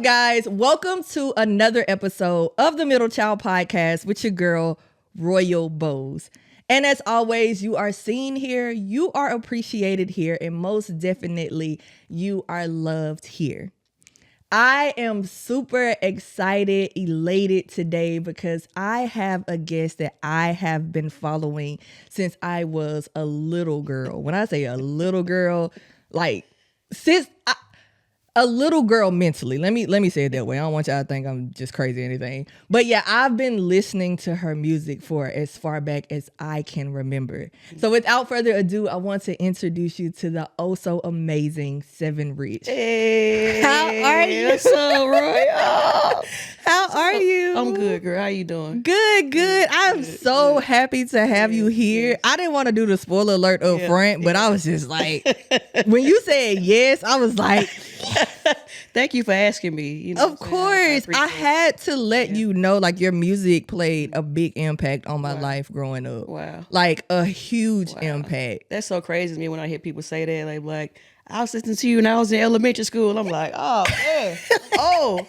guys, welcome to another episode of the Middle Child Podcast with your girl, Royal Bose. And as always, you are seen here, you are appreciated here, and most definitely, you are loved here. I am super excited, elated today because I have a guest that I have been following since I was a little girl. When I say a little girl, like a little girl mentally. Let me say it that way. I don't want y'all to think I'm just crazy or anything. But yeah, I've been listening to her music for as far back as I can remember. So without further ado, I want to introduce you to the oh so amazing Seven Rich. Hey, how are you? What's up, Roy? How are you? I'm good, girl. How you doing? Good. I'm so happy to have you here. Yes. I didn't want to do the spoiler alert up front, but I was just like, when you said yes, I was like, thank you for asking me. You know of course. I had to let you know, like, your music played a big impact on my life growing up. Wow. Like a huge impact. That's so crazy to me when I hear people say that. Like I was listening to you when I was in elementary school. I'm like, oh, man. Oh.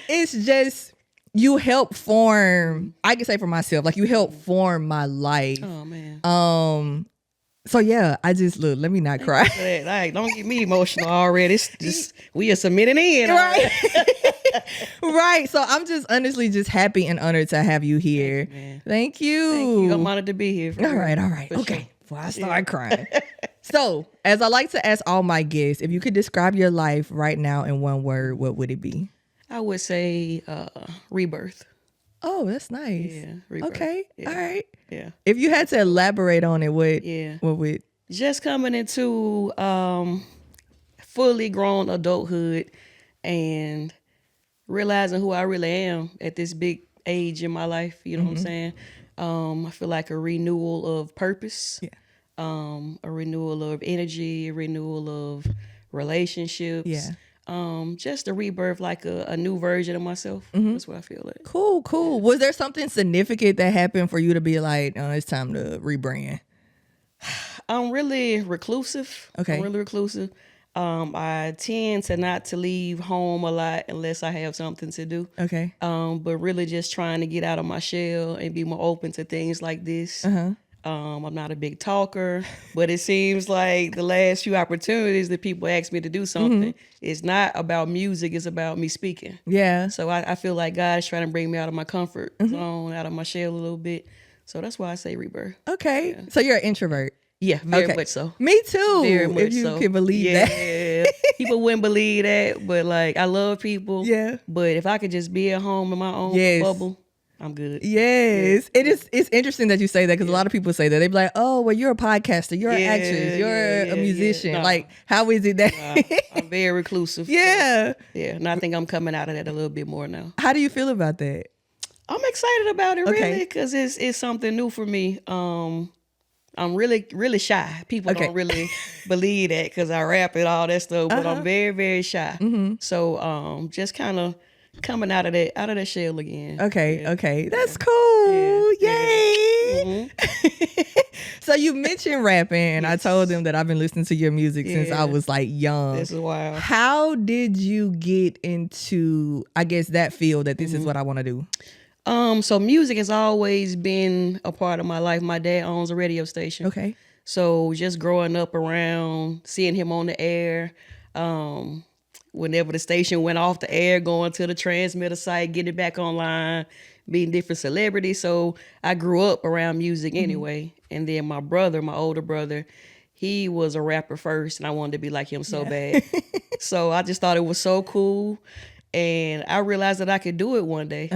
It's just, you help form, I can say for myself, like you help form my life. Oh, man. So yeah, I just look. Let me not cry. Like, don't get me emotional already. It's just we are submitting in, right? Right. So I'm just honestly just happy and honored to have you here. Thank you. I'm honored to be here. All right. Okay. Sure. Before I start crying. So, as I like to ask all my guests, if you could describe your life right now in one word, what would it be? I would say rebirth. Oh, that's nice. Yeah. Rebirth. Okay. Yeah. All right. Yeah. If you had to elaborate on it, what would? Just coming into fully grown adulthood and realizing who I really am at this big age in my life. You know what I'm saying? I feel like a renewal of purpose. Yeah. A renewal of energy, a renewal of relationships. Yeah. Just a rebirth, like a new version of myself. That's what I feel like. Cool. Yeah. Was there something significant that happened for you to be like, oh, it's time to rebrand? I'm really reclusive. Okay. I'm really reclusive. I tend to not to leave home a lot unless I have something to do. Okay. But really just trying to get out of my shell and be more open to things like this. I'm not a big talker, but it seems like the last few opportunities that people ask me to do something, it's not about music, it's about me speaking. Yeah. So I feel like God is trying to bring me out of my comfort zone, out of my shell a little bit. So that's why I say rebirth. Okay. Yeah. So you're an introvert? Yeah, very much so. Me too. Very much if you can believe that. Yeah. People wouldn't believe that, but like I love people. Yeah. But if I could just be at home in my own bubble, I'm good. Yes. Yeah. It's interesting that you say that because a lot of people say that. They be like, oh, well, you're a podcaster, you're an actress, you're a musician. No. Like, how is it that I'm very reclusive. Yeah. So, and I think I'm coming out of that a little bit more now. How do you feel about that? I'm excited about it, really, because it's something new for me. I'm really, really shy. People don't really believe that because I rap and all that stuff, but I'm very, very shy. So just kind of coming out of that shell again. Okay. That's cool. Yay. So you mentioned rapping, and I told them that I've been listening to your music since I was like young. This is wild. How did you get into, I guess, that field that this is what I want to do? So music has always been a part of my life. My dad owns a radio station. Okay. So just growing up around, seeing him on the air, whenever the station went off the air, going to the transmitter site, getting it back online, meeting different celebrities. So I grew up around music anyway. And then my older brother, he was a rapper first, and I wanted to be like him so bad. So I just thought it was so cool. And I realized that I could do it one day,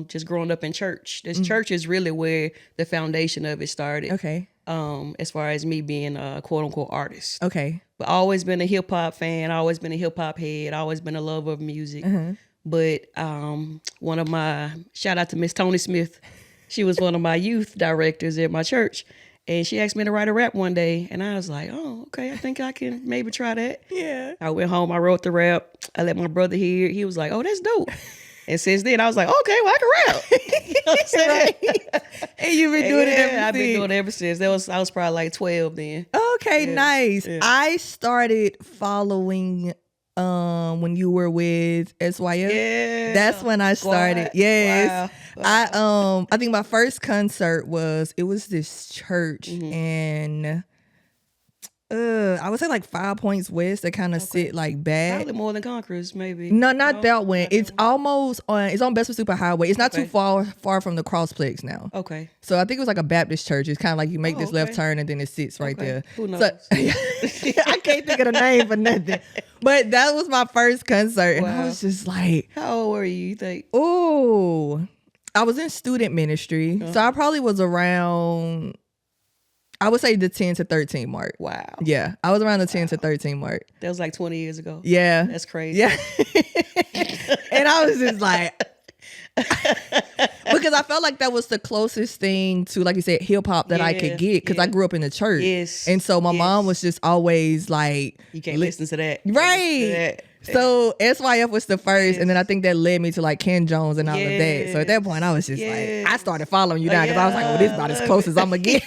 just growing up in church. This church is really where the foundation of it started. Okay. As far as me being a quote unquote artist. Okay. But always been a hip hop fan, always been a hip hop head, always been a lover of music. But one of my, shout out to Miss Tony Smith, she was one of my youth directors at my church. And she asked me to write a rap one day. And I was like, oh, okay, I think I can maybe try that. Yeah. I went home, I wrote the rap. I let my brother hear it. He was like, oh, that's dope. And since then, I was like, okay, well, I can rap. You know what I'm saying? Right. And you've been doing it ever since. I've been doing it ever since. I was probably like 12 then. Okay, nice. Yeah. I started following when you were with SYF. Yeah. That's when I started. What? Yes. Wow. I think my first concert was this church Mm-hmm. and I would say like 5 Points West that kind of sit like back. Probably More Than Conquerors, maybe. No, not that one. It's almost on. It's on Bedford Super Highway. It's not too far from the Crossplex now. Okay. So I think it was like a Baptist church. It's kind of like you make this left turn and then it sits right there. Who knows? So, I can't think of the name for nothing. But that was my first concert, and I was just like, how old were you think? Oh, I was in student ministry, so I probably was around. I would say the 10 to 13 mark. Wow. Yeah. I was around the 10 to 13 mark. That was like 20 years ago. Yeah. That's crazy. Yeah. And I was just like, because I felt like that was the closest thing to, like you said, hip hop that I could get because I grew up in the church. Yes. And so my mom was just always like, you can't listen to that. Right. So SYF was the first, and then I think that led me to like Ken Jones and all of that. So at that point, I was just like, I started following you now because I was like, oh, this is about as close as I'm gonna get.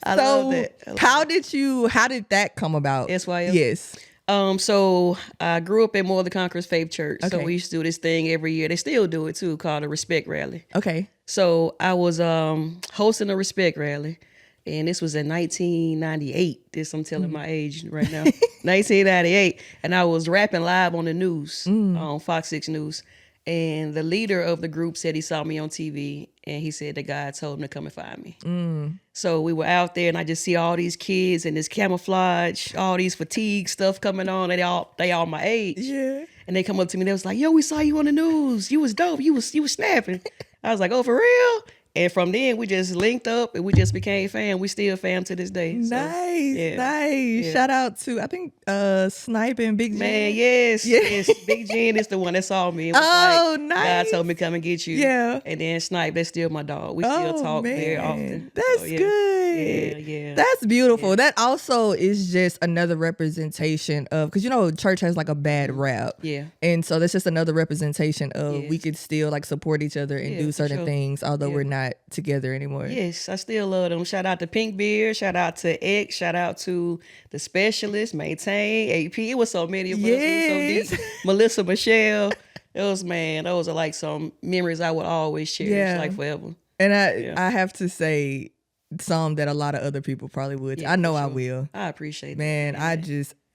I love that. How did that come about? SYF? Yes. So I grew up in More Than Conquerors Faith Church. Okay. So we used to do this thing every year. They still do it too, called a Respect Rally. Okay. So I was hosting a Respect Rally. And this was in 1998. This I'm telling my age right now. 1998. And I was rapping live on the news, on Fox 6 News. And the leader of the group said he saw me on TV and he said that God told him to come and find me. So we were out there and I just see all these kids and this camouflage, all these fatigue stuff coming on. And they all my age. Yeah. And they come up to me. They was like, yo, we saw you on the news. You was dope. You was snapping. I was like, oh, for real? And from then, we just linked up and we just became fam. We still fam to this day. So, nice. Yeah. Shout out to, I think, Snipe and Big Jen. Man, yes. Big Jen is the one that saw me. It was nice. God told me to come and get you. Yeah. And then Snipe, that's still my dog. We still talk very often. That's good. Yeah. That's beautiful. Yeah. That also is just another representation of, because, church has like a bad rap. Yeah. And so that's just another representation of we can still like support each other and do certain things, although we're not together anymore. Yes, I still love them. Shout out to Pink Beard, shout out to X, shout out to The Specialist, Maintain, AP. It was so many of us. It was so deep. Melissa Michelle. Those are like some memories I would always cherish, like forever. And I have to say some that a lot of other people probably would. I know I will. I appreciate that. Man,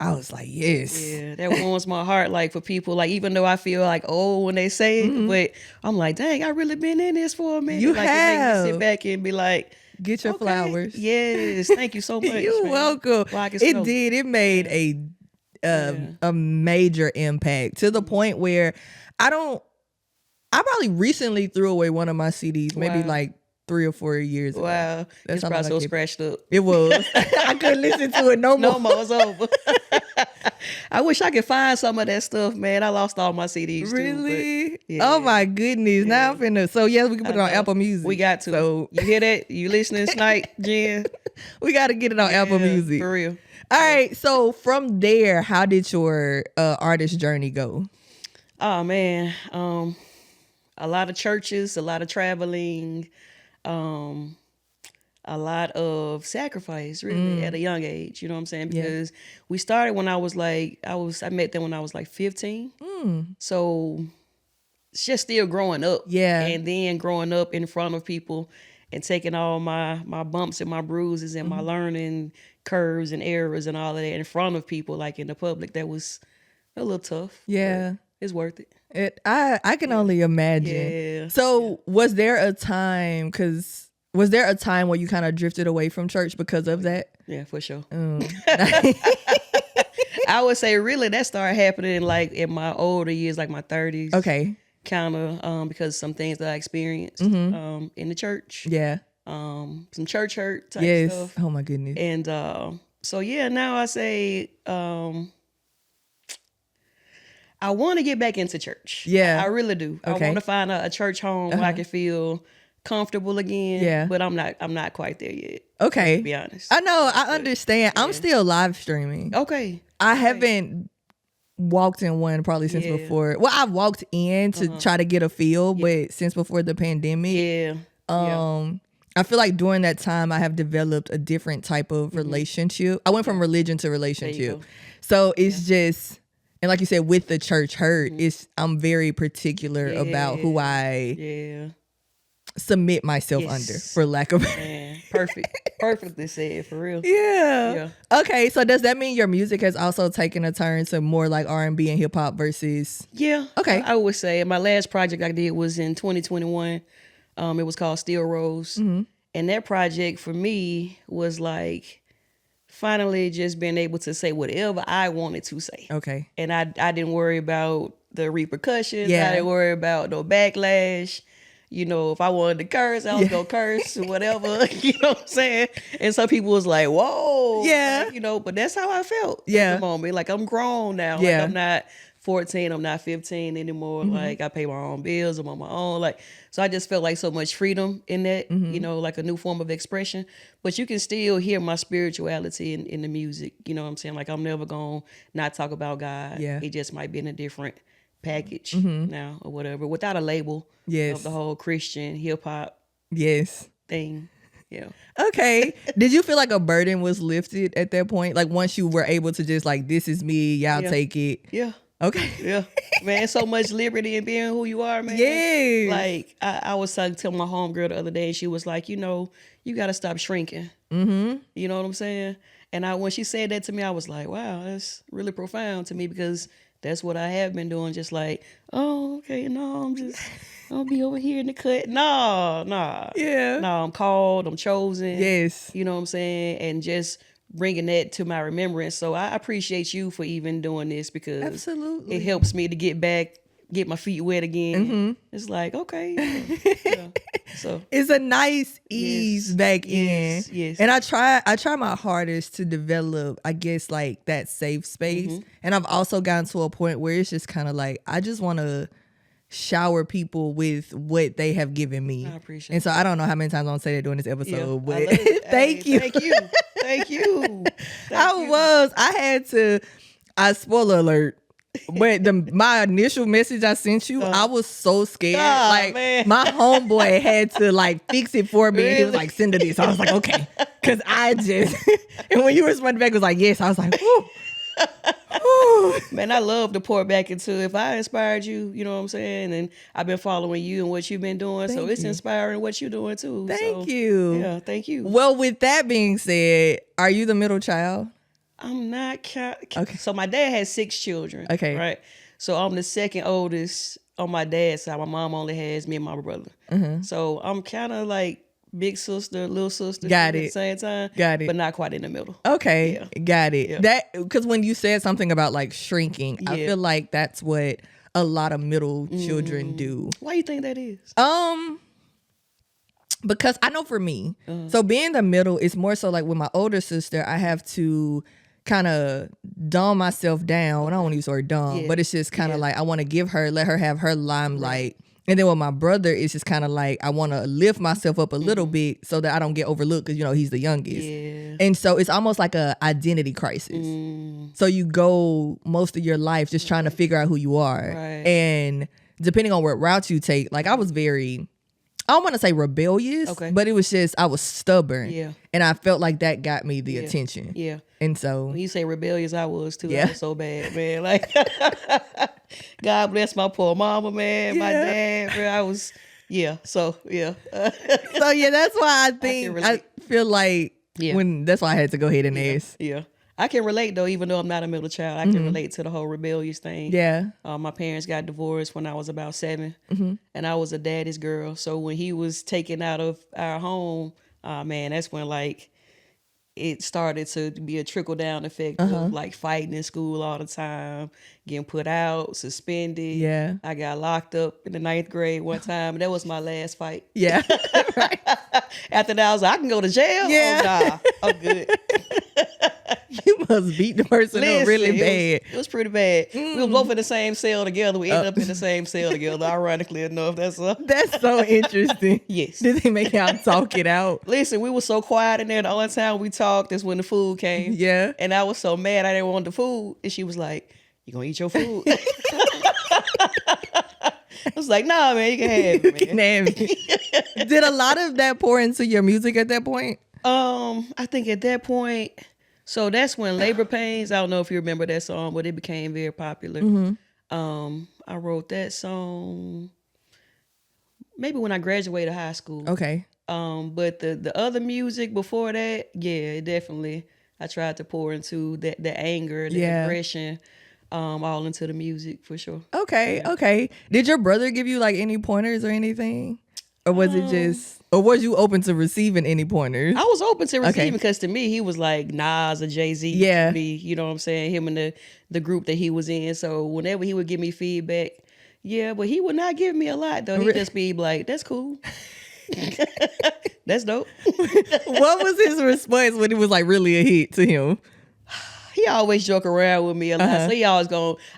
I was like, yes. Yeah, that warms my heart, like, for people, like, even though I feel like, oh, when they say it, but I'm like, dang, I really been in this for a minute. You like, have. It makes me sit back and be like, get your flowers. Yes, thank you so much. You're welcome. It did. It made a major impact to the point where I probably recently threw away one of my CDs, maybe like 3 or 4 years ago. Wow. It's probably so scratched up. It was. I couldn't listen to it no more. No more. It's over. I wish I could find some of that stuff, man. I lost all my CDs really? Too. Yeah. Oh my goodness. Yeah. Now I'm finna. So yes, we can put it on Apple Music. We got to. So you hear that? You listening, Snipe, Jen? We got to get it on Apple Music. For real. All right. So from there, how did your artist journey go? Oh man. A lot of churches, a lot of traveling, a lot of sacrifice, really, at a young age. You know what I'm saying? Because we started when I met them when I was like 15. So it's just still growing up. Yeah. And then growing up in front of people and taking all my bumps and my bruises and my learning curves and errors and all of that in front of people, like in the public. That was a little tough. Yeah. It's worth it. I can only imagine. Yeah. So was there a time where you kind of drifted away from church because of that? Yeah, for sure. I would say really that started happening like in my older years, like my 30s. Okay. Kind of because some things that I experienced in the church. Yeah. Some church hurt type stuff. Oh my goodness. And so now I say I want to get back into church. Yeah. I really do. Okay. I want to find a church home where I can feel comfortable again. Yeah. But I'm not quite there yet. Okay. To be honest. I know, I understand. Yeah. I'm still live streaming. Okay. I haven't walked in one probably since before. Well, I've walked in to try to get a feel, but since before the pandemic. Yeah. I feel like during that time I have developed a different type of relationship. I went from religion to relationship. So it's just, and like you said, with the church hurt, I'm very particular about who I submit myself under, for lack of perfectly said, for real. Okay, so does that mean your music has also taken a turn to more like R&B and hip hop versus okay? I would say my last project I did was in 2021. It was called Still Rose, and that project for me was like finally just being able to say whatever I wanted to say. Okay. And I didn't worry about the repercussions. I didn't worry about no backlash. You know, if I wanted to curse, I was gonna curse or whatever. You know what I'm saying? And some people was like, whoa. Like, you know, but that's how I felt at the moment. Like, I'm grown now. Like, I'm not 14, I'm not 15 anymore. Like, I pay my own bills, I'm on my own. Like, so I just felt like so much freedom in that, you know, like a new form of expression. But you can still hear my spirituality in the music. You know what I'm saying? Like, I'm never gonna not talk about God. It just might be in a different package now or whatever, without a label of the whole Christian hip hop thing. Okay. Did you feel like a burden was lifted at that point? Like once you were able to just like, this is me, y'all take it. Okay. Man, so much liberty in being who you are, man. Like I was telling my homegirl the other day, and she was like, you know, you got to stop shrinking. You know what I'm saying? And when she said that to me, I was like, wow, that's really profound to me, because that's what I have been doing. Just like, oh, okay, no, I'll be over here in the cut. No, I'm called, I'm chosen. You know what I'm saying? And just bringing that to my remembrance. So I appreciate you for even doing this, because it helps me to get my feet wet again. It's like, okay. So it's a nice ease back in. And I try my hardest to develop, I guess, like that safe space. And I've also gotten to a point where it's just kind of like, I just want to shower people with what they have given me. I appreciate it. And so I don't know how many times I'm gonna say that during this episode, but thank you. Spoiler alert. But my initial message I sent you, I was so scared. My homeboy had to like fix it for me. He was like, send her this. I was like, okay. Cause I just, and when you responded back, it was like, yes. I was like, whew. Man, I love to pour back into, if I inspired you, you know what I'm saying? And I've been following you and what you've been doing. So it's inspiring what you're doing too. Thank you. Yeah, thank you. Well, with that being said, are you the middle child? I'm not. Okay. So my dad has 6 children. Okay. Right. So I'm the second oldest on my dad's side. My mom only has me and my brother. So I'm kind of like big sister, little sister. At the same time. Got it. But not quite in the middle. Okay. Got it. That, because when you said something about like shrinking, I feel like that's what a lot of middle children do. Why do you think that is? Because I know for me, so being the middle is more so like with my older sister, I have to kind of dumb myself down. I don't want to use the word dumb, but it's just kind of like I want to let her have her limelight. And then with my brother, it's just kind of like I want to lift myself up a little bit so that I don't get overlooked, because, you know, he's the youngest. And so it's almost like a identity crisis. So you go most of your life just trying to figure out who you are. And depending on what route you take, like I was very, I don't want to say rebellious, but it was just, I was stubborn. And I felt like that got me the attention. And so when you say rebellious, I was too. I was so bad, man. Like, God bless my poor mama, man. My dad, man, I was, so, so that's why I think, I feel like that's why I had to go ahead and ask. I can relate though, even though I'm not a middle child. I can relate to the whole rebellious thing. My parents got divorced when I was about 7, and I was a daddy's girl. So when he was taken out of our home, man, that's when like it started to be a trickle down effect of like fighting in school all the time, getting put out, suspended. I got locked up in the 9th grade one time, and that was my last fight. After that, I was like, I can go to jail. Oh, nah, I'm good. You must beat the person up really bad. It was pretty bad. We were both in the same cell together. We ended up in the same cell together, ironically enough. That's so interesting. Yes. Did they make y'all talk it out? Listen, we were so quiet in there. The only time we talked is when the food came. And I was so mad I didn't want the food. And she was like, you gonna eat your food? I was like, nah, man, you can have it, man. You can have it. Did a lot of that pour into your music at that point? I think at that point, so that's when Labor Pains, I don't know if you remember that song, but it became very popular. I wrote that song maybe when I graduated high school. Okay. But the other music before that, yeah, definitely I tried to pour into the anger, the aggression, all into the music for sure. Okay, okay. Did your brother give you like any pointers or anything? Or was it just, or was you open to receiving any pointers? I was open to receiving because to me, he was like Nas or Jay-Z. Yeah. To me, you know what I'm saying? Him and the group that he was in. So whenever he would give me feedback, yeah, but he would not give me a lot though. He'd just be like, that's cool. That's dope. What was his response when it was like really a hit to him? He always joke around with me a lot. So he always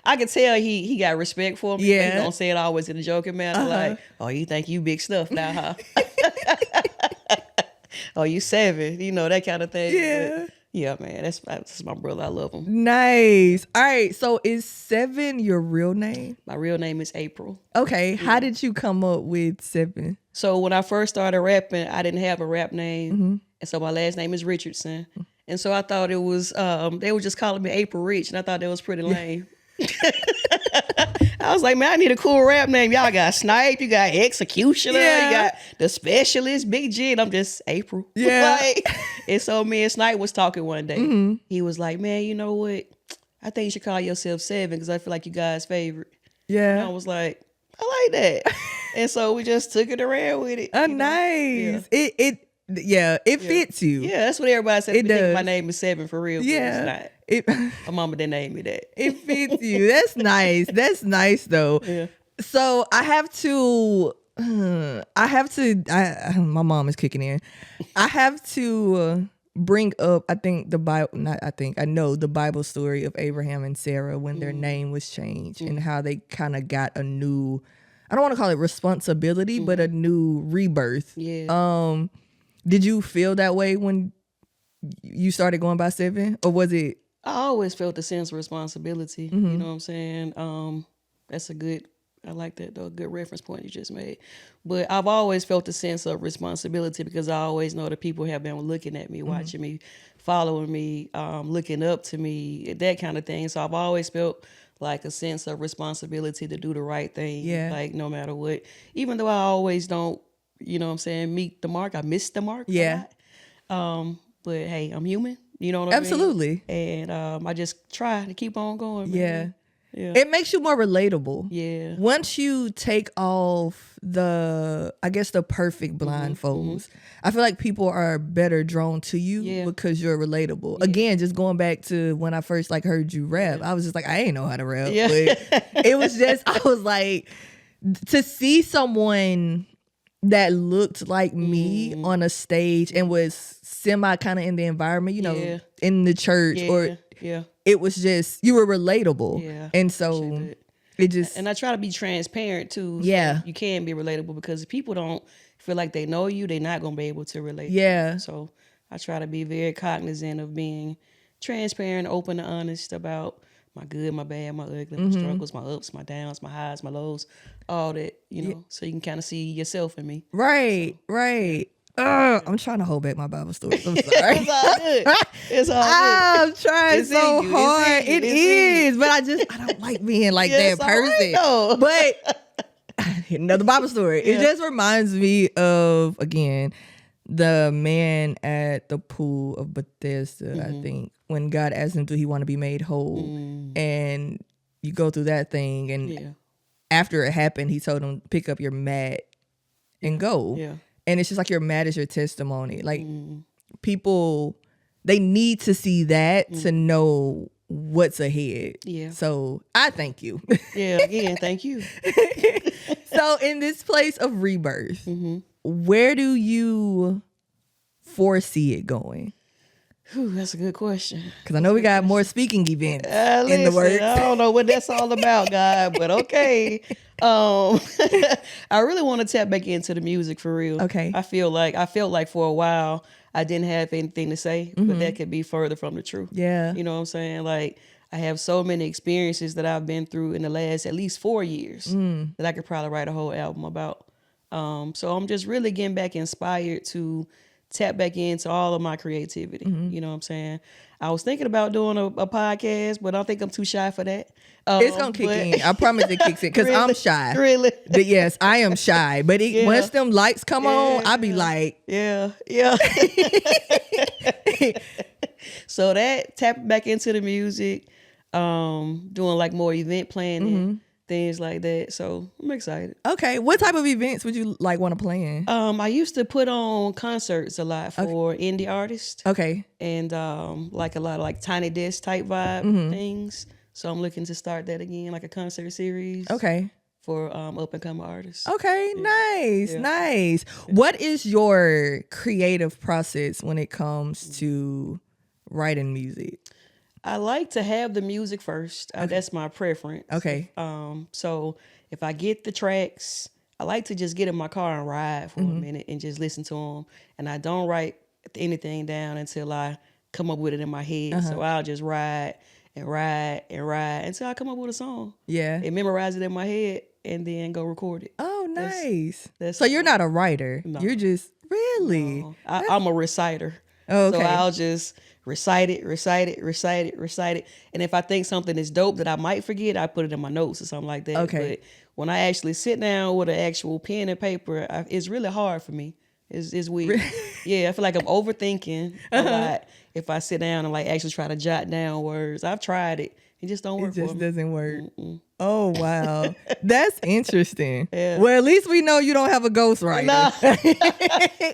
I could tell he got respect for me. Yeah. But he don't say it always in a joking manner. Like, oh, you think you big stuff now, huh? Oh, you 7, you know, that kind of thing. Yeah. But yeah, man, that's my brother. I love him. Nice. All right. So is 7 your real name? My real name is April. Okay. Yeah. How did you come up with 7? So when I first started rapping, I didn't have a rap name. And so my last name is Richardson. And so I thought it was, they were just calling me April Rich, and I thought that was pretty lame. I was like, man, I need a cool rap name. Y'all got Snipe, you got Executioner, you got The Specialist, Big G, and I'm just April. Yeah. And so me and Snipe was talking one day. He was like, man, you know what? I think you should call yourself 7 because I feel like you guys' favorite. Yeah. And I was like, I like that. And so we just took it around with it. Oh, nice. Yeah. It fits you. Yeah, that's what everybody said. It does. My name is 7 for real. Yeah. It's not. My mama didn't name me that. It fits you. That's nice. That's nice though. Yeah. So my mom is kicking in. I have to bring up, I know the Bible story of Abraham and Sarah when their name was changed and how they kind of got a new, I don't want to call it responsibility, but a new rebirth. Yeah. Did you feel that way when you started going by 7, or was it? I always felt a sense of responsibility. You know what I'm saying? That's I like that though, a good reference point you just made. But I've always felt a sense of responsibility because I always know that people have been looking at me, watching me, following me, looking up to me, that kind of thing. So I've always felt like a sense of responsibility to do the right thing, like no matter what. Even though I always don't, you know what I'm saying, meet the mark. I miss the mark. Yeah. But hey, I'm human. You know what I mean? Absolutely. And I just try to keep on going. Man. Yeah. It makes you more relatable. Yeah. Once you take off the perfect blindfolds, I feel like people are better drawn to you because you're relatable. Yeah. Again, just going back to when I first heard you rap, I was just like, I ain't know how to rap. Yeah. But it was just, I was like, to see someone that looked like me on a stage and was semi kind of in the environment, you know, in the church it was just, you were relatable. Yeah. And so it just. And I try to be transparent too. So you can be relatable because if people don't feel like they know you, they're not going to be able to relate. Yeah. So I try to be very cognizant of being transparent, open and honest about my good, my bad, my ugly, my struggles, my ups, my downs, my highs, my lows, all that, you know, so you can kind of see yourself in me. Right, so. Right. I'm trying to hold back my Bible stories. I'm sorry. It's all good. It's all good. I'm trying so hard. It is, but I don't like being like that person. Right, but another Bible story. It just reminds me of, again, the man at the pool of Bethesda, I think, when God asked him, do he want to be made whole? And you go through that thing, and after it happened, he told him, pick up your mat and go. Yeah. And it's just like your mat is your testimony. Like people, they need to see that to know what's ahead. Yeah. So I thank you. Yeah, again, thank you. So in this place of rebirth, where do you foresee it going? Whew, that's a good question. Because I know we got more speaking events in the works. I don't know what that's all about, God, but okay. I really want to tap back into the music for real. Okay. I felt like for a while I didn't have anything to say, but that could be further from the truth. Yeah. You know what I'm saying? Like I have so many experiences that I've been through in the last at least 4 years that I could probably write a whole album about. So I'm just really getting back inspired to tap back into all of my creativity. You know what I'm saying? I was thinking about doing a podcast, but I don't think I'm too shy for that. It's gonna kick in. I promise it kicks in because Really? I'm shy. Really? But yes, I am shy. But once them lights come on, I be like, yeah. So that tapping back into the music, doing like more event planning, things like that. So I'm excited. Okay, what type of events would you like want to play in? I used to put on concerts a lot for indie artists. Okay. And like a lot of like tiny desk type vibe things. So I'm looking to start that again, like a concert series. Okay. For up and coming artists. Okay, nice. What is your creative process when it comes to writing music? I like to have the music first. That's my preference. Okay. So if I get the tracks, I like to just get in my car and ride for a minute and just listen to them. And I don't write anything down until I come up with it in my head. So I'll just ride until I come up with a song. Yeah. And memorize it in my head and then go record it. Oh, nice. That's so you're not a writer. No. You're just really. No. I'm a reciter. Oh, okay. So I'll just recite it. And if I think something is dope that I might forget, I put it in my notes or something like that. Okay. But when I actually sit down with an actual pen and paper, it's really hard for me. It's weird. Yeah, I feel like I'm overthinking a lot if I sit down and like actually try to jot down words. I've tried it. It just don't work for me. It just doesn't work. Oh, wow. That's interesting. Yeah. Well, at least we know you don't have a ghostwriter. Nah.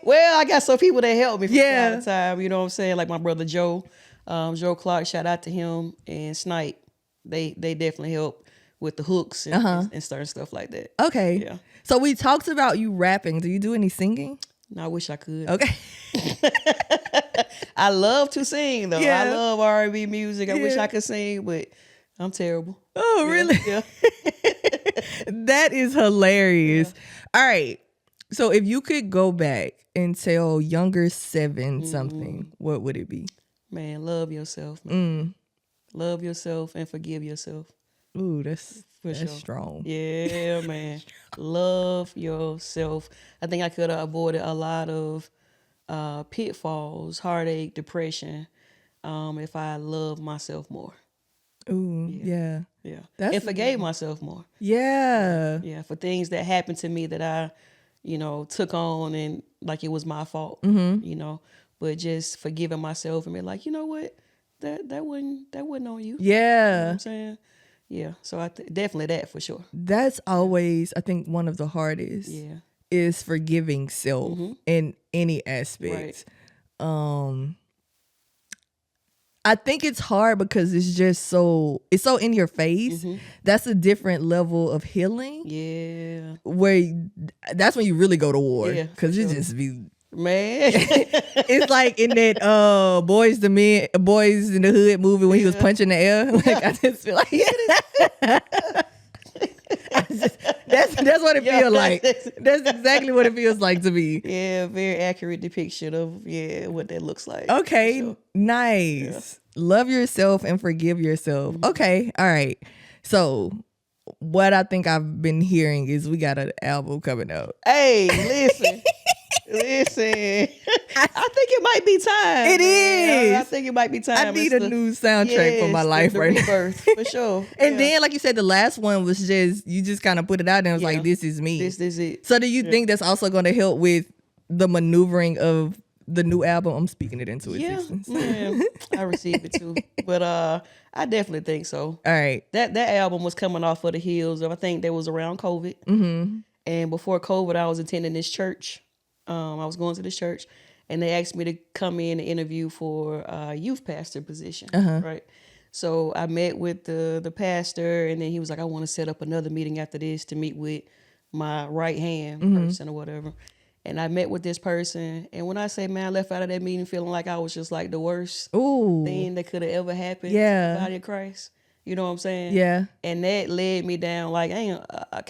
Well, I got some people that help me from Yeah. time to time. You know what I'm saying? Like my brother Joe, Joe Clark, shout out to him, and Snipe. They definitely help with the hooks and certain stuff like that. Okay. Yeah. So we talked about you rapping. Do you do any singing? No, I wish I could. Okay. I love to sing though. Yeah. I love R&B music. I wish I could sing, but I'm terrible. Oh, really? Yeah. That is hilarious. All right. So if you could go back and tell younger Seven something, what would it be? Man, love yourself. Man. Love yourself and forgive yourself. Ooh, that's sure. strong. Yeah, man. Love yourself. I think I could have avoided a lot of pitfalls, heartache, depression, if I loved myself more. Ooh, yeah. And forgave myself more. Yeah. Yeah, for things that happened to me that I, took on and like it was my fault, but just forgiving myself and being like, you know what, that wasn't on you. Yeah. You know what I'm saying? Yeah, so definitely that for sure. That's always, I think, one of the hardest. Yeah. Is forgiving self in any aspect. Right. I think it's hard because it's so in your face. That's a different level of healing. Yeah. Where that's when you really go to war. Yeah. Because it just be man. It's like in that Boys in the Hood movie when he was punching the air. Like I just feel like that's what it feels like. That's exactly what it feels like to me. Yeah, very accurate depiction of what that looks like. Okay, sure. Nice. Yeah. Love yourself and forgive yourself. Okay, all right. So what I think I've been hearing is we got an album coming out. Hey, listen. Listen, I think it might be time. It is. I think it might be time. I need a new soundtrack for my life right now. Rebirth, for sure. And then, like you said, the last one was you just kind of put it out there and it was like, this is me. This is it. So do you think that's also going to help with the maneuvering of the new album? I'm speaking it into existence. Yeah, I receive it too. But I definitely think so. All right. That album was coming off of the heels of, I think that was around COVID. And before COVID, I was attending this church. I was going to this church and they asked me to come in and interview for a youth pastor position. Right. So I met with the pastor and then he was like, I want to set up another meeting after this to meet with my right hand person or whatever. And I met with this person. And when I say, man, I left out of that meeting feeling like I was just like the worst thing that could have ever happened to the body of Christ. You know what I'm saying? Yeah. And that led me down like kind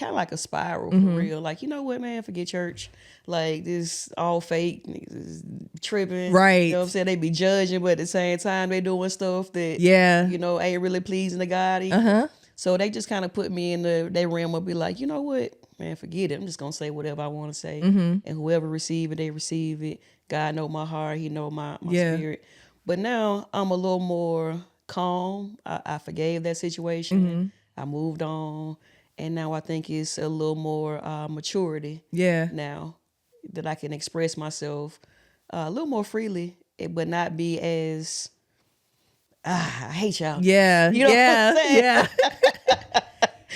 of like a spiral for real. Like, you know what, man, forget church. Like, this all fake, niggas is tripping. Right. You know what I'm saying? They be judging, but at the same time they doing stuff that you know ain't really pleasing to God either. So they just kind of put me in their realm of be like, you know what, man, forget it. I'm just gonna say whatever I want to say, and whoever receive it, they receive it. God know my heart. He know my spirit. But now I'm a little more calm. I forgave that situation. I moved on, and now I think it's a little more maturity. Yeah. Now that I can express myself a little more freely, but not be as I hate y'all. Yeah. You know what I'm saying? Yeah.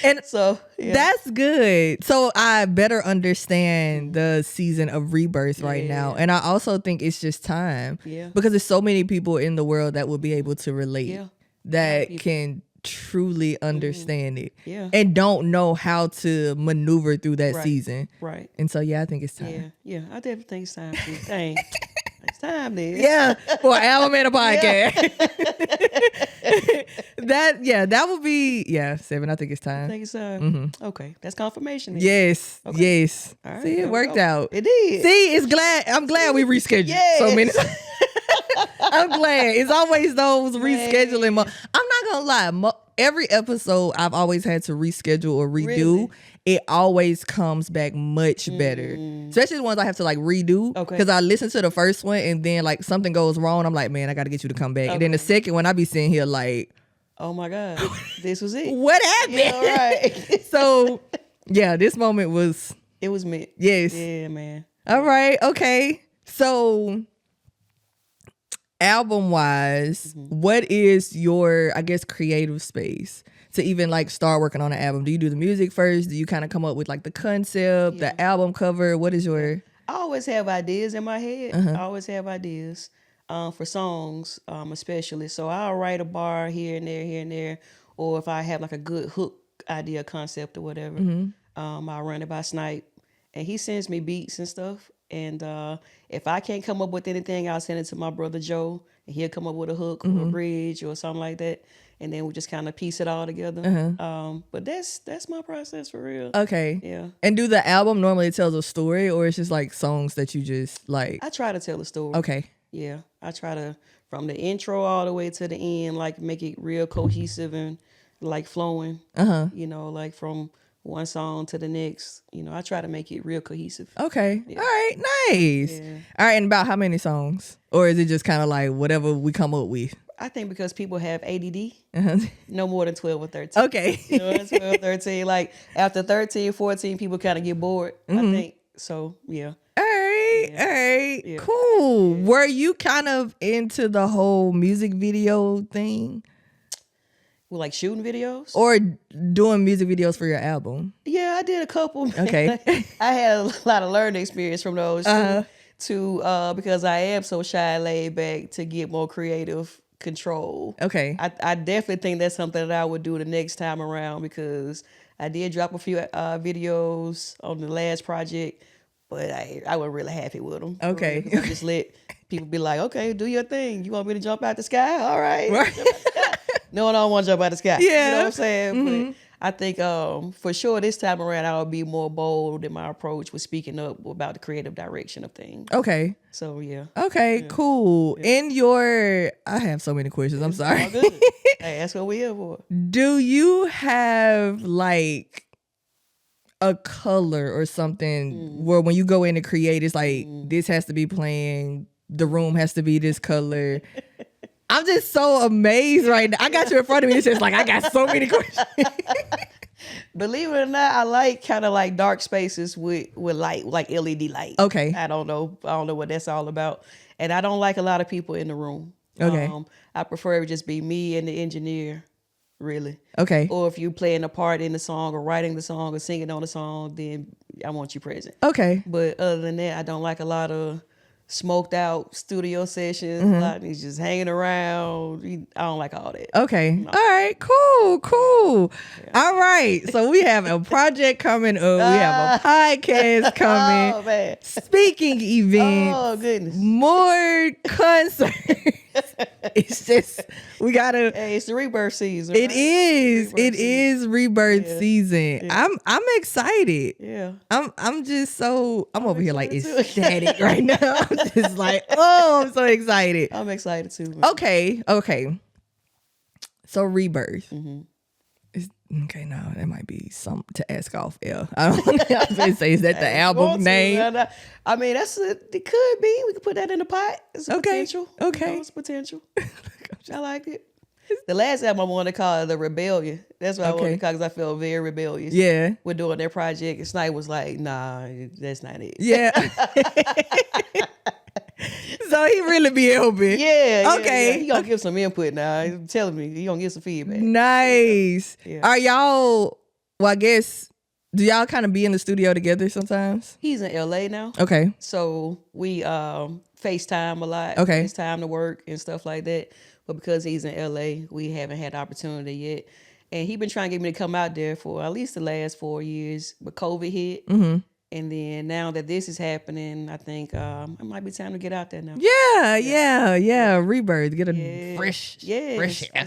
And so that's good. So I better understand the season of rebirth right now. And I also think it's just time. Yeah. Because there's so many people in the world that will be able to relate that can truly understand it. Yeah. And don't know how to maneuver through that season. Right. And so I think it's time. Yeah. I definitely think it's time. Dang. It's time then. Yeah, for an album and a podcast. That would be 7. I think it's time. I think it's time. Okay, that's confirmation. Then. Yes, okay. Yes. All right, see, it worked out. It did. See, I'm glad we rescheduled so many times. I'm glad. It's always those rescheduling. I'm not gonna lie. Every episode I've always had to reschedule or redo. Really? It always comes back much better. Especially the ones I have to like redo. Okay. Because I listen to the first one and then like something goes wrong. I'm like, man, I got to get you to come back. Okay. And then the second one, I be sitting here like, oh my God, this was it. What happened? Yeah, right. So this moment was. It was meant. Yes. Yeah, man. All right. Okay. So album wise, what is your, I guess, creative space to even like start working on an album? Do you do the music first? Do you kind of come up with like the concept, the album cover? What is your... I always have ideas in my head. I always have ideas for songs, especially. So I'll write a bar here and there. Or if I have like a good hook idea, concept or whatever, I'll run it by Snipe. And he sends me beats and stuff. And if I can't come up with anything, I'll send it to my brother Joe. And he'll come up with a hook or a bridge or something like that. And then we just kind of piece it all together. But that's my process for real. Okay. Yeah. And do the album normally tells a story, or it's just like songs that you just like? I try to tell a story. Okay. Yeah. I try to, from the intro all the way to the end, like make it real cohesive and like flowing. You know, like from one song to the next. You know, I try to make it real cohesive. Okay. Yeah. All right. Nice. Yeah. All right. And about how many songs? Or is it just kind of like whatever we come up with? I think because people have ADD, no more than 12 or 13. Okay. You know, 12, 13. Like after 13, 14, people kind of get bored, I think. So, yeah. All right. Yeah. All right. Yeah. Cool. Yeah. Were you kind of into the whole music video thing? Well, like shooting videos? Or doing music videos for your album? Yeah, I did a couple. Okay. I had a lot of learning experience from those too, because I am so shy and laid back to get more creative control. Okay. I definitely think that's something that I would do the next time around, because I did drop a few videos on the last project, but I wasn't really happy with them. Okay. I just let people be like, okay, do your thing. You want me to jump out the sky? All right. No, I don't want to jump out the sky. Yeah. You know what I'm saying? But I think for sure this time around I'll be more bold in my approach with speaking up about the creative direction of things. Okay. So yeah. Okay, cool. Yeah. I have so many questions. I'm sorry. All good. Hey, that's what we here for. Do you have like a color or something where when you go in to create, it's like this has to be playing, the room has to be this color? I'm just so amazed right now. I got you in front of me. It's just like I got so many questions. Believe it or not, I like kind of like dark spaces with light, like LED light. Okay. I don't know what that's all about. And I don't like a lot of people in the room. Okay. I prefer it just be me and the engineer, really. Okay. Or if you playing a part in the song or writing the song or singing on the song, then I want you present. Okay. But other than that, I don't like a lot of smoked out studio sessions. A lot of these just hanging around. I don't like all that. Okay. No. All right. Cool. Yeah. All right. So we have a project coming up. We have a podcast coming. Oh, man. Speaking events. Oh, goodness. More concerts. It's just we gotta. Hey, it's the rebirth season. It right? is. Rebirth It is rebirth Yeah. season. Yeah. I'm excited. Yeah. I'm just so I'm over here like excited too. ecstatic right now. I'm just like, oh, I'm so excited. I'm excited too. Man. Okay. So rebirth. Mm-hmm. Okay, no, that might be something to ask off air. I don't know. I was gonna say, is that the album name? I mean, it could be. We could put that in the pot. It's a potential. Okay. You know, it's potential. I like it. The last album I wanted to call it The Rebellion. That's what I wanted to call because I felt very rebellious. Yeah. We're doing their project. And Snipe was like, nah, that's not it. Yeah. So he really be helping. Yeah. Okay. Yeah. He gonna give some input now. He's telling me he gonna give some feedback. Nice. Yeah. Are y'all, well, I guess, do y'all kind of be in the studio together sometimes? He's in LA now. Okay. So we FaceTime a lot. Okay. FaceTime to work and stuff like that. But because he's in LA, we haven't had the opportunity yet. And he been trying to get me to come out there for at least the last 4 years. But COVID hit. Mm-hmm. And then now that this is happening, I think it might be time to get out there now. Yeah. Rebirth. Get a fresh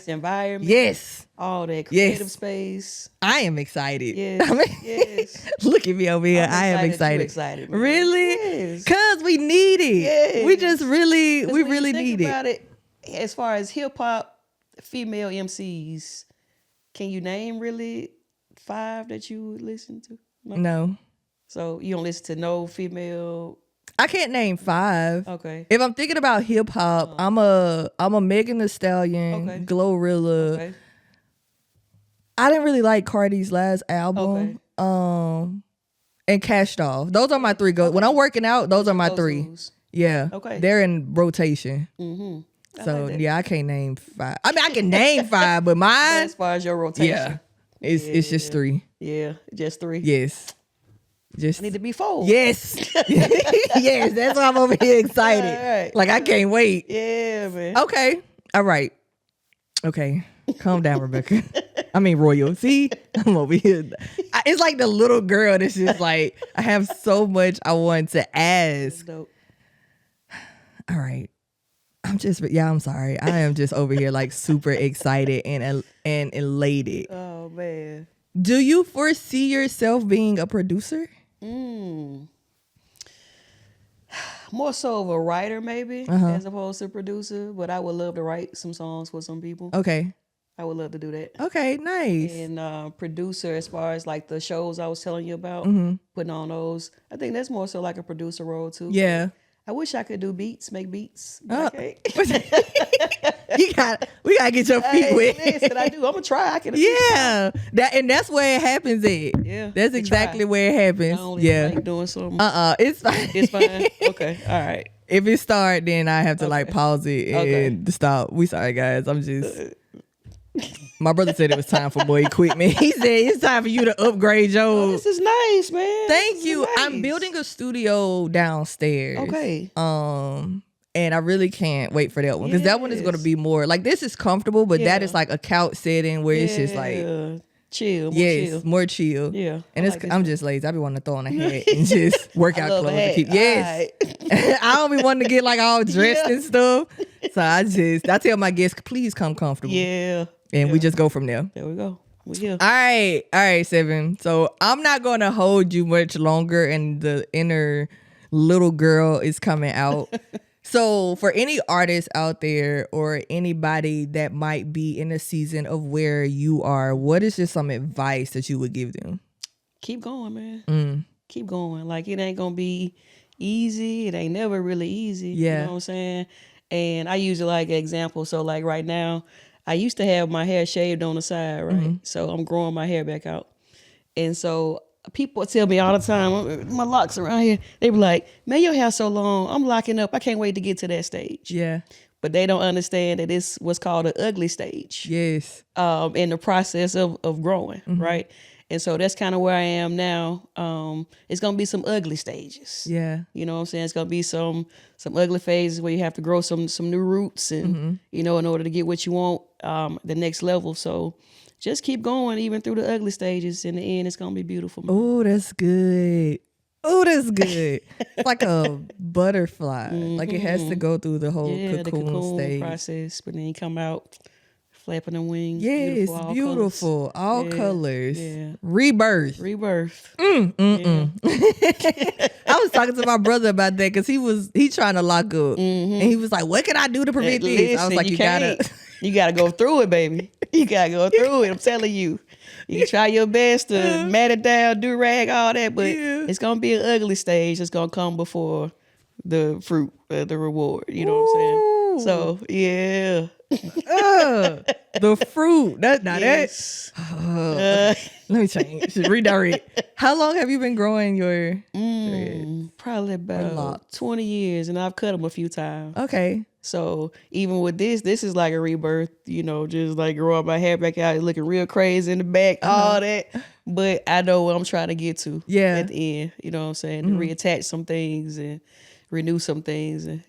environment. Yes. All that creative space. I am excited. Yes. Look at me over here. I am excited. Excited, really? Yes. Cause we need it. Yes. We just really, we really think need about it. As far as hip hop female MCs, can you name really 5 that you would listen to? No. So you don't listen to no female? I can't name 5. Okay. If I'm thinking about hip hop, I'm a Megan Thee Stallion, Glorilla. Okay. I didn't really like Cardi's last album. And Cash Doll. Those are my 3 go. When I'm working out, those are my 3. Those. Yeah. Okay. They're in rotation. Mm-hmm. So I can't name 5. I mean, I can name 5, but mine. But as far as your rotation, it's just 3. Yeah, just 3. Yes. Just I need to be 4. Yes. Yes, that's why I'm over here excited. All right. Like I can't wait. Yeah, man. Okay. All right. Okay. Calm down, Rebecca. I mean, Royal. See, I'm over here. It's like the little girl that's just like, I have so much I want to ask. Dope. All right. I'm sorry. I am just over here like super excited and elated. Oh, man. Do you foresee yourself being a producer? More so of a writer, maybe, as opposed to a producer. But I would love to write some songs for some people. Okay. I would love to do that. Okay, nice. And producer, as far as like the shows I was telling you about, putting on those, I think that's more so like a producer role too. Yeah. I wish I could do beats, make beats. Okay. we gotta get your feet wet. Listen, I do. I'm gonna try. I can. Yeah, that's where it happens at. Yeah, that's exactly where it happens. I only like doing something. It's fine. It's fine. Okay, all right. If it start, then I have to like pause it and stop. We sorry guys. I'm just. My brother said it was time for boy equipment. He said it's time for you to upgrade your. Oh, this is nice, man. Thank you. Nice. I'm building a studio downstairs. Okay. And I really can't wait for that one because that one is going to be more like this is comfortable, but that is like a couch setting where it's just like chill. More chill. Yeah. And I'm just lazy. I be wanting to throw on a hat and just work out clothes to keep. Yes. Right. I don't be wanting to get like all dressed and stuff. So I tell my guests, please come comfortable. Yeah. And we just go from there. There we go. We here. All right, Seven. So I'm not going to hold you much longer, and the inner little girl is coming out. So for any artists out there or anybody that might be in a season of where you are, what is just some advice that you would give them? Keep going, man. Keep going. Like it ain't gonna be easy. It ain't never really easy. Yeah. You know what I'm saying? And I use it like an example. So like right now, I used to have my hair shaved on the side, right? So I'm growing my hair back out. And so people tell me all the time, my locks around here, they be like, man, your hair's so long. I'm locking up. I can't wait to get to that stage. Yeah. But they don't understand that it's what's called an ugly stage. Yes. In the process of growing, right? And so that's kind of where I am now. It's gonna be some ugly stages. Yeah. You know what I'm saying? It's gonna be some ugly phases where you have to grow some new roots and you know, in order to get what you want, the next level. So just keep going even through the ugly stages. In the end, it's gonna be beautiful. Oh, that's good. Oh, that's good. It's like a butterfly. Like it has to go through the whole cocoon stage process, but then you come out flapping the wings. Yes, beautiful, all colors. Yeah. Rebirth. Yeah. I was talking to my brother about that because he trying to lock up, and he was like, "What can I do to prevent this?" I was like, You gotta go through it, baby. You gotta go through it. I'm telling you. You can try your best to mat it down, do rag, all that, but it's gonna be an ugly stage. It's gonna come before the fruit, the reward. You know what I'm saying? So yeah. The fruit. Let me change. Redirect. How long have you been growing your dreads? Probably about 20 years, and I've cut them a few times. Okay. So even with this is like a rebirth, just like growing my hair back out, looking real crazy in the back, all that. But I know what I'm trying to get to at the end. You know what I'm saying? To reattach some things and renew some things. And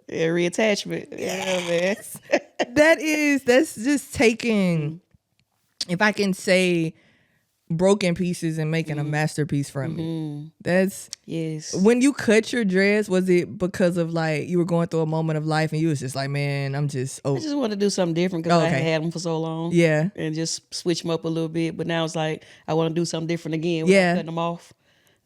reattachment. Yes. Yeah, man. That's just taking, if I can say, broken pieces and making a masterpiece from it. That's when you cut your dress, was it because of like you were going through a moment of life and you was just like, man, I just want to do something different because I had them for so long, and just switch them up a little bit. But now it's like I want to do something different again without cutting them off.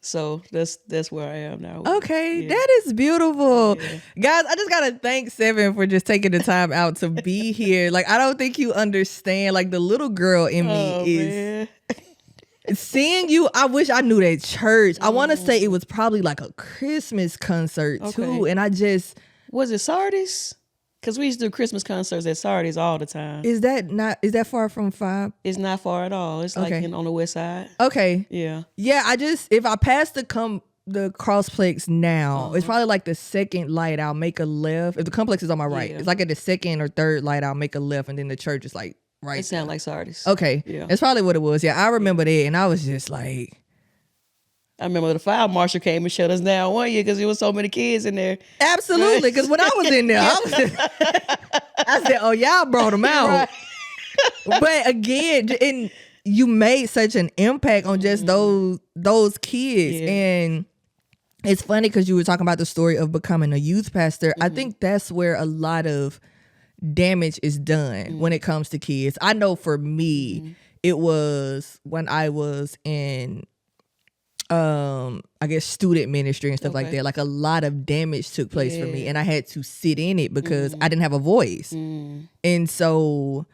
So that's where I am now. Okay, that is beautiful. Guys, I just gotta thank Seven for just taking the time out to be here. Like, I don't think you understand, like, the little girl in me is seeing you. I wish I knew that church. I want to say it was probably like a Christmas concert too, and was it Sardis? Because we used to do Christmas concerts at Sardis all the time. Is that far from 5? It's not far at all. It's like on the west side. Okay. Yeah. Yeah, if I pass the crossplex now, it's probably like the second light, I'll make a left. If the complex is on my right, it's like at the second or third light, I'll make a left, and then the church is like right. It sounds like Sardis. Okay. Yeah. It's probably what it was. Yeah, I remember that, and I was just like, I remember the fire marshal came and shut us down one year because there was so many kids in there. Absolutely, because when I was in there, I said, "Oh, y'all brought them out." Right. But again, and you made such an impact on just those kids, and it's funny because you were talking about the story of becoming a youth pastor. I think that's where a lot of damage is done when it comes to kids. I know for me, it was when I was in I guess student ministry and stuff like that. Like, a lot of damage took place for me, and I had to sit in it because I didn't have a voice. And so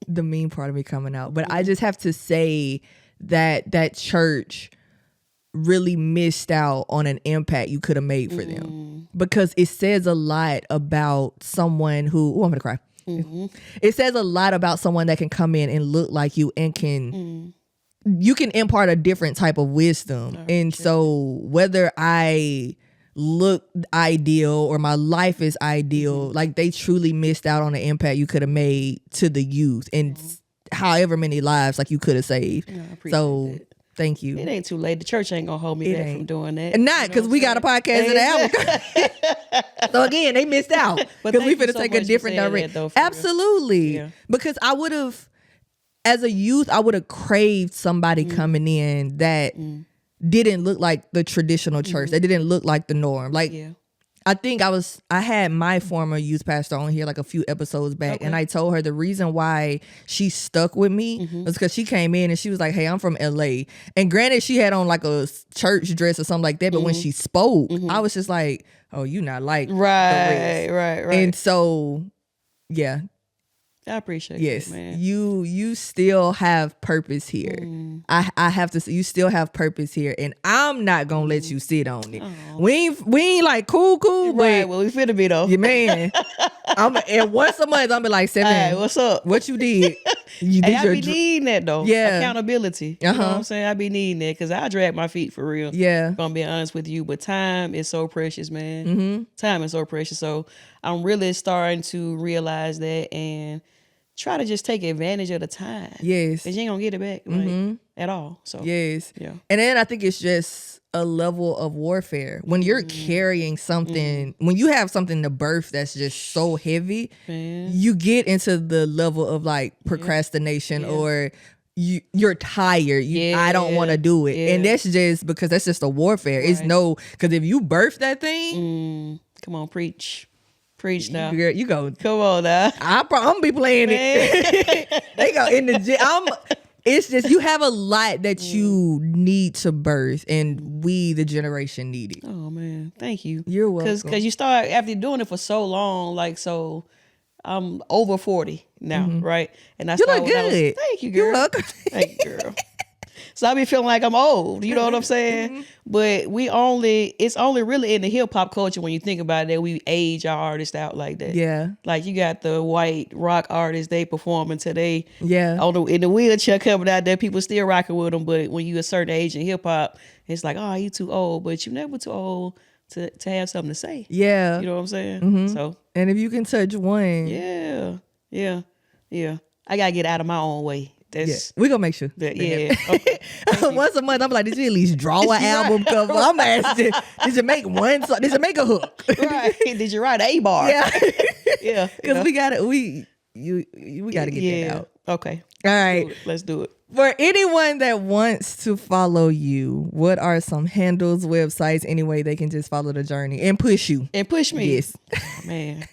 the mean part of me coming out, but I just have to say that church really missed out on an impact you could have made for them, because it says a lot about someone who, I'm gonna cry. It says a lot about someone that can come in and look like you and you can impart a different type of wisdom. And so whether I look ideal or my life is ideal, like, they truly missed out on the impact you could have made to the youth and however many lives like you could have saved. So that. Thank you. It ain't too late. The church ain't gonna hold me back from doing that. And not because we got a podcast in the album. So again, they missed out because we finna take a different direction. Absolutely. Yeah. Because I would have, as a youth, I would have craved somebody coming in that didn't look like the traditional church. That didn't look like the norm. Like, I think I had my former youth pastor on here like a few episodes back, and I told her the reason why she stuck with me was because she came in and she was like, "Hey, I'm from LA." And granted, she had on like a church dress or something like that, but when she spoke, I was just like, "Oh, you not like right." And so, yeah. I appreciate it, man. You still have purpose here. I have to say, you still have purpose here, and I'm not gonna let you sit on it. We ain't like cool, right? But well, we finna be though, yeah, man. And once a month, I'm be like, Seven, hey, what's up? What you did? You did. I be needing that though. Yeah, accountability. You know what I'm saying? I be needing that because I drag my feet for real. Yeah, if I'm being honest with you, but time is so precious, man. Time is so precious. So I'm really starting to realize that and try to just take advantage of the time. Yes. Because you ain't going to get it back like, at all. So yes. Yeah. And then I think it's just a level of warfare. When you're carrying something, when you have something to birth that's just so heavy, you get into the level of like procrastination or you're tired. I don't want to do it. Yeah. And that's just because that's just a warfare. Right. It's because if you birth that thing. Come on, preach now. Girl, you go. Come on now. I'm gonna be playing it. They go in the gym. It's just you have a lot that you need to birth, and we, the generation, need it. Oh man, thank you. You're welcome. Because you start after doing it for so long, like so. I'm over 40 now, right? And you look good. Thank you, girl. You look. Thank you, girl. So I be feeling like I'm old. You know what I'm saying? But it's only really in the hip hop culture when you think about it that we age our artists out like that. Yeah. Like you got the white rock artists, they perform until they in the wheelchair coming out there, people still rocking with them. But when you a certain age in hip hop, it's like, oh, you too old. But you never too old to have something to say. Yeah. You know what I'm saying? So. And if you can touch one. Yeah. I gotta get out of my own way. We're gonna make sure. Okay. Once a month, I'm like, did you at least draw an album cover? I'm asking, did you make one song? Did you make a hook? Right. Did you write a bar? Yeah. Yeah. Because we gotta get that out. Okay. All right. Let's do it. For anyone that wants to follow you, what are some handles, websites, any way they can just follow the journey and push you? And push me. Yes. Oh, man.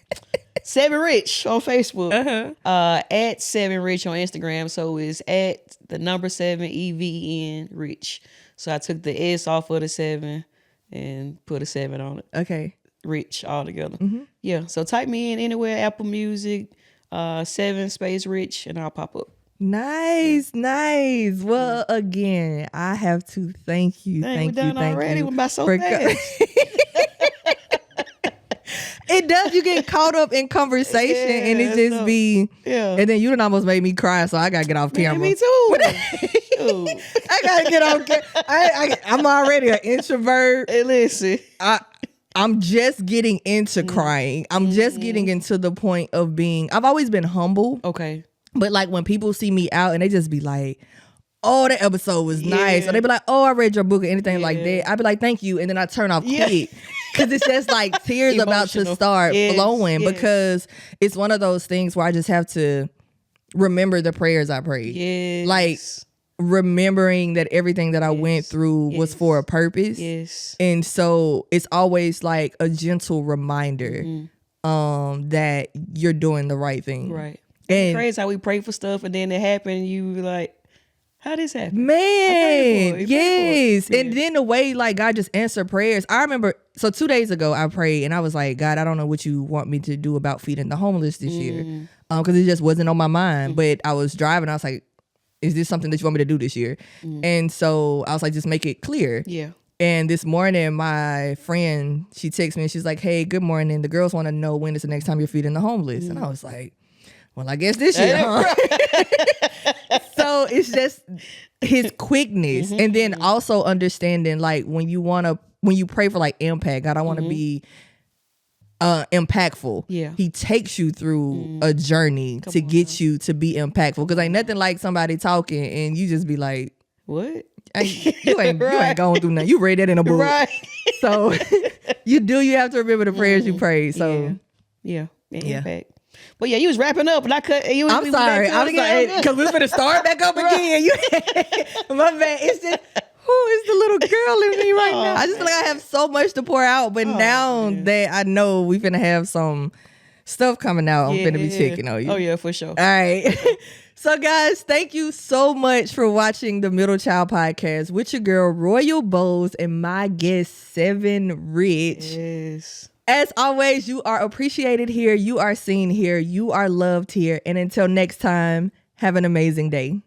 7 Rich on Facebook. At 7 Rich on Instagram. So it's at the number 7 EVN Rich. So I took the S off of the 7 and put a 7 on it. Okay. Rich all together. Yeah. So type me in anywhere, Apple Music, 7 space Rich, and I'll pop up. Nice. Well, again, I have to thank you. Thank you. Already. We're about so fast. It does. You get caught up in conversation, and it just be. Yeah. And then you done almost made me cry, so I gotta get off camera. Me too. I gotta get off camera. I'm already an introvert. Hey, listen. I'm just getting into crying. I'm just getting into the point of being. I've always been humble. Okay. But like when people see me out and they just be like, oh, that episode was nice. Or they be like, oh, I read your book or anything like that. I be like, thank you. And then I turn off quick. Because it's just like tears about to start flowing. Because it's one of those things where I just have to remember the prayers I prayed. Yes. Like remembering that everything that I went through was for a purpose. Yes. And so it's always like a gentle reminder that you're doing the right thing. Right. And crazy how we pray for stuff and then it happened and you like, how this happen? Man, yes. And then the way like God just answered prayers. I remember, so 2 days ago I prayed and I was like, God, I don't know what you want me to do about feeding the homeless this year. Because it just wasn't on my mind. But I was driving, I was like, is this something that you want me to do this year? And so I was like, just make it clear. Yeah. And this morning, my friend, she texted me and she's like, hey, good morning. The girls want to know when is the next time you're feeding the homeless. And I was like, well, I guess this year, huh? So it's just his quickness. And then also understanding like when you pray for like impact, God, I want to be impactful. Yeah. He takes you through a journey to get you to be impactful. Because ain't nothing like somebody talking and you just be like, what? You ain't going through nothing. You read that in a book. Right. So you have to remember the prayers you prayed. So yeah. Impact. But yeah, you was wrapping up, and I cut. I'm sorry, because we're gonna start back up again. My man, it's just who is the little girl in me right now? I just feel like I have so much to pour out, but now that I know we finna have some stuff coming out, I'm finna be checking on you. Oh yeah, for sure. All right. So guys, thank you so much for watching the Middle Child Podcast with your girl Royal Bowes and my guest 7 Rich. Yes. As always, you are appreciated here. You are seen here. You are loved here. And until next time, have an amazing day.